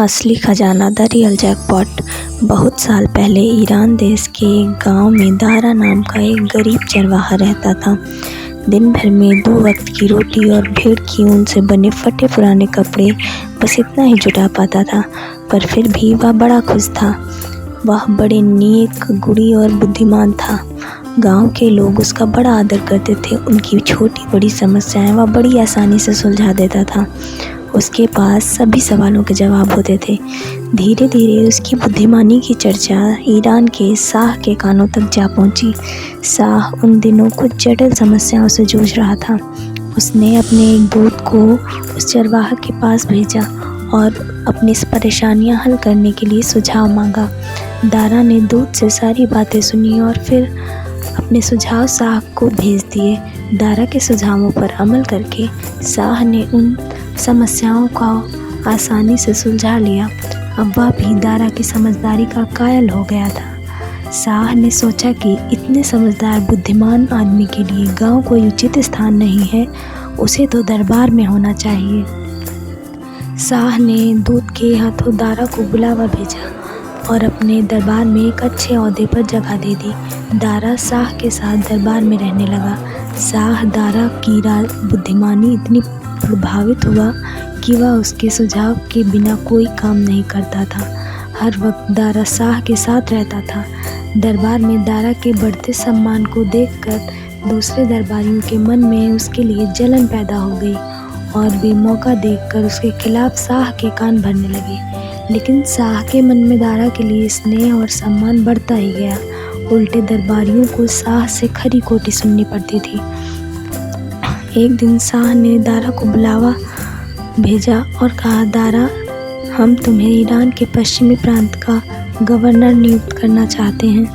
असली खजाना the real jackpot. बहुत साल पहले ईरान देश के एक गांव में दारा नाम का एक गरीब चरवाहा रहता था। दिन भर में 2 वक्त की रोटी और भेड़ की ऊन से बने फटे पुराने कपड़े, बस इतना ही जुटा पाता था। पर फिर भी वह बड़ा खुश था। वह बड़े नेक, गुणी और बुद्धिमान था। गांव के लोग उसका बड़ा आदर करते थे। उनकी छोटी बड़ी समस्याएं वह बड़ी आसानी से सुलझा देता था। उसके पास सभी सवालों के जवाब होते थे। धीरे धीरे उसकी बुद्धिमानी की चर्चा ईरान के शाह के कानों तक जा पहुंची। शाह उन दिनों कुछ जटिल समस्याओं से जूझ रहा था। उसने अपने एक दूत को उस चरवाहा के पास भेजा और अपनी परेशानियां हल करने के लिए सुझाव मांगा। दारा ने दूत से सारी बातें सुनी और फिर अपने सुझाव शाह को भेज दिए। दारा के सुझावों पर अमल करके शाह ने उन समस्याओं को आसानी से सुलझा लिया। अब वह भी दारा की समझदारी का कायल हो गया था। शाह ने सोचा कि इतने समझदार बुद्धिमान आदमी के लिए गांव कोई उचित स्थान नहीं है, उसे तो दरबार में होना चाहिए। शाह ने दूत के हाथों दारा को बुलावा भेजा और अपने दरबार में एक अच्छे ओहदे पर जगह दे दी। दारा शाह के साथ दरबार में रहने लगा। शाह दारा की बुद्धिमानी इतनी प्रभावित हुआ कि वह उसके सुझाव के बिना कोई काम नहीं करता था। हर वक्त दारा शाह के साथ रहता था। दरबार में दारा के बढ़ते सम्मान को देखकर दूसरे दरबारियों के मन में उसके लिए जलन पैदा हो गई और वे मौका देखकर उसके खिलाफ शाह के कान भरने लगे। लेकिन शाह के मन में दारा के लिए स्नेह और सम्मान बढ़ता ही गया। उल्टे दरबारियों को शाह से खरी खोटी सुननी पड़ती थी। एक दिन शाह ने दारा को बुलावा भेजा और कहा, दारा, हम तुम्हें ईरान के पश्चिमी प्रांत का गवर्नर नियुक्त करना चाहते हैं।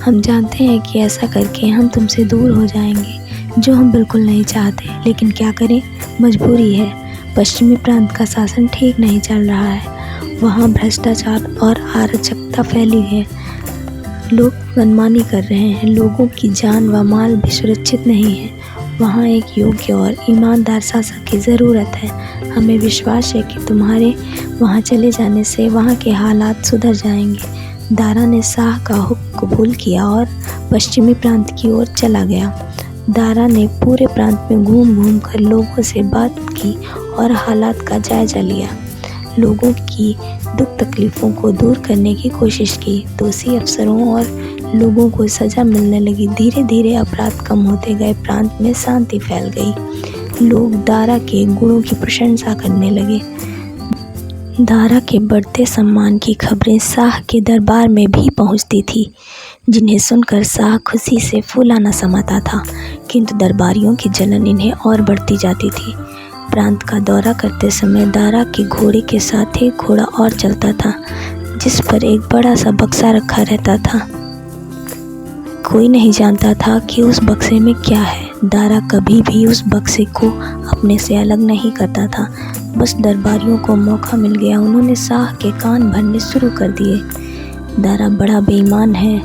हम जानते हैं कि ऐसा करके हम तुमसे दूर हो जाएंगे, जो हम बिल्कुल नहीं चाहते, लेकिन क्या करें, मजबूरी है। पश्चिमी प्रांत का शासन ठीक नहीं चल रहा है। वहाँ भ्रष्टाचार और अराजकता फैली है। लोग मनमानी कर रहे हैं। लोगों की जान व माल भी सुरक्षित नहीं है। वहाँ एक योग्य और ईमानदार शासक की ज़रूरत है। हमें विश्वास है कि तुम्हारे वहाँ चले जाने से वहाँ के हालात सुधर जाएंगे। दारा ने शाह का हुक्म कबूल किया और पश्चिमी प्रांत की ओर चला गया। दारा ने पूरे प्रांत में घूम घूम कर लोगों से बात की और हालात का जायजा लिया। लोगों की दुख तकलीफ़ों को दूर करने की कोशिश की। दोषी अफसरों और लोगों को सज़ा मिलने लगी। धीरे धीरे अपराध कम होते गए। प्रांत में शांति फैल गई। लोग दारा के गुणों की प्रशंसा करने लगे। दारा के बढ़ते सम्मान की खबरें शाह के दरबार में भी पहुंचती थी, जिन्हें सुनकर शाह खुशी से फूला न समाता था। किंतु दरबारियों की जलन इन्हें और बढ़ती जाती थी। प्रांत का दौरा करते समय दारा के घोड़े के साथ एक घोड़ा और चलता था, जिस पर एक बड़ा सा बक्सा रखा रहता था। कोई नहीं जानता था कि उस बक्से में क्या है। दारा कभी भी उस बक्से को अपने से अलग नहीं करता था। बस दरबारियों को मौका मिल गया, उन्होंने शाह के कान भरने शुरू कर दिए। दारा बड़ा बेईमान है।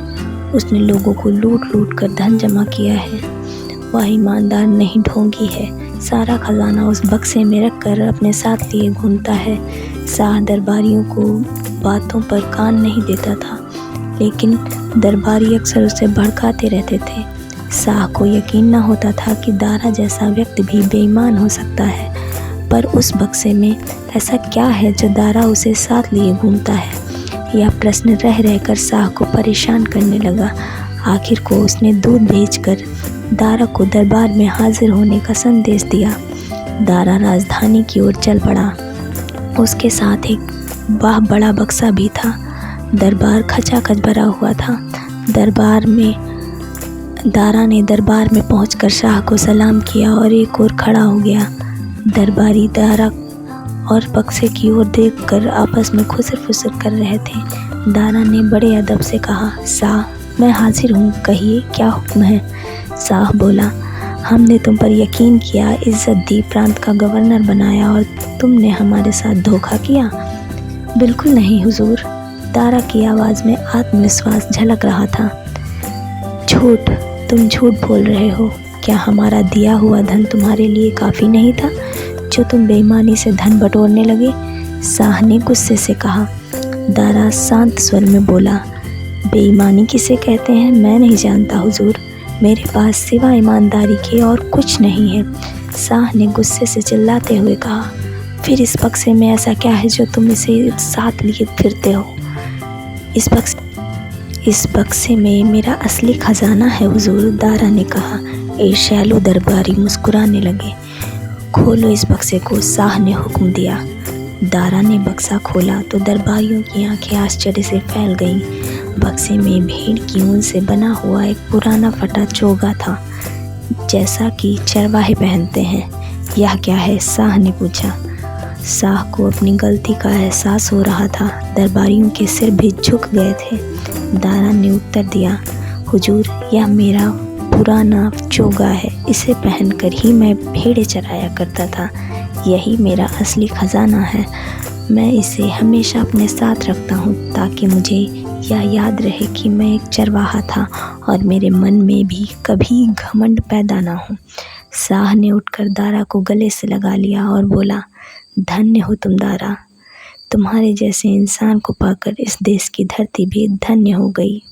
उसने लोगों को लूट लूट कर धन जमा किया है। वह ईमानदार नहीं, ढोंगी है। सारा खजाना उस बक्से में रख कर अपने साथ लिए घूमता है। शाह दरबारियों को बातों पर कान नहीं देता था, लेकिन दरबारी अक्सर उसे भड़काते रहते थे। शाह को यकीन न होता था कि दारा जैसा व्यक्ति भी बेईमान हो सकता है। पर उस बक्से में ऐसा क्या है जो दारा उसे साथ लिए घूमता है? यह प्रश्न रह रहकर शाह को परेशान करने लगा। आखिर को उसने दूत भेजकर दारा को दरबार में हाजिर होने का संदेश दिया। दारा राजधानी की ओर चल पड़ा। उसके साथ एक बड़ा बक्सा भी था। दरबार खचाखच भरा हुआ था। दारा ने दरबार में पहुंचकर शाह को सलाम किया और एक ओर खड़ा हो गया। दरबारी दारा और बक्से की ओर देखकर आपस में खुसर फुसर कर रहे थे। दारा ने बड़े अदब से कहा, शाह, मैं हाजिर हूँ, कहिए क्या हुक्म है? शाह बोला, हमने तुम पर यकीन किया, इज्जत दी, प्रांत का गवर्नर बनाया और तुमने हमारे साथ धोखा किया। बिल्कुल नहीं हुजूर। दारा की आवाज़ में आत्मविश्वास झलक रहा था। झूठ, तुम झूठ बोल रहे हो। क्या हमारा दिया हुआ धन तुम्हारे लिए काफ़ी नहीं था, जो तुम बेईमानी से धन बटोरने लगे? शाह ने गुस्से से कहा। दारा शांत स्वर में बोला, बेईमानी किसे कहते हैं मैं नहीं जानता हुजूर, मेरे पास सिवा ईमानदारी के और कुछ नहीं है। शाह ने गुस्से से चिल्लाते हुए कहा, फिर इस बक्से में ऐसा क्या है जो तुम इसे साथ लिए फिरते हो? इस बक्से में मेरा असली खजाना है हुजूर, दारा ने कहा। ईर्ष्यालु दरबारी मुस्कुराने लगे। खोलो इस बक्से को, शाह ने हुक्म दिया। दारा ने बक्सा खोला तो दरबारियों की आंखें आश्चर्य से फैल गईं। बक्से में भेड़ की ऊन से बना हुआ एक पुराना फटा चोगा था, जैसा कि चरवाहे पहनते हैं। यह क्या है? शाह ने पूछा। शाह को अपनी गलती का एहसास हो रहा था। दरबारियों के सिर भी झुक गए थे। दारा ने उत्तर दिया, हुजूर, यह मेरा पुराना चोगा है। इसे पहनकर ही मैं भेड़ें चराया करता था। यही मेरा असली खजाना है। मैं इसे हमेशा अपने साथ रखता हूँ ताकि मुझे यह याद रहे कि मैं एक चरवाहा था और मेरे मन में भी कभी घमंड पैदा ना हो। शाह ने उठकर दारा को गले से लगा लिया और बोला, धन्य हो तुम दारा, तुम्हारे जैसे इंसान को पाकर इस देश की धरती भी धन्य हो गई।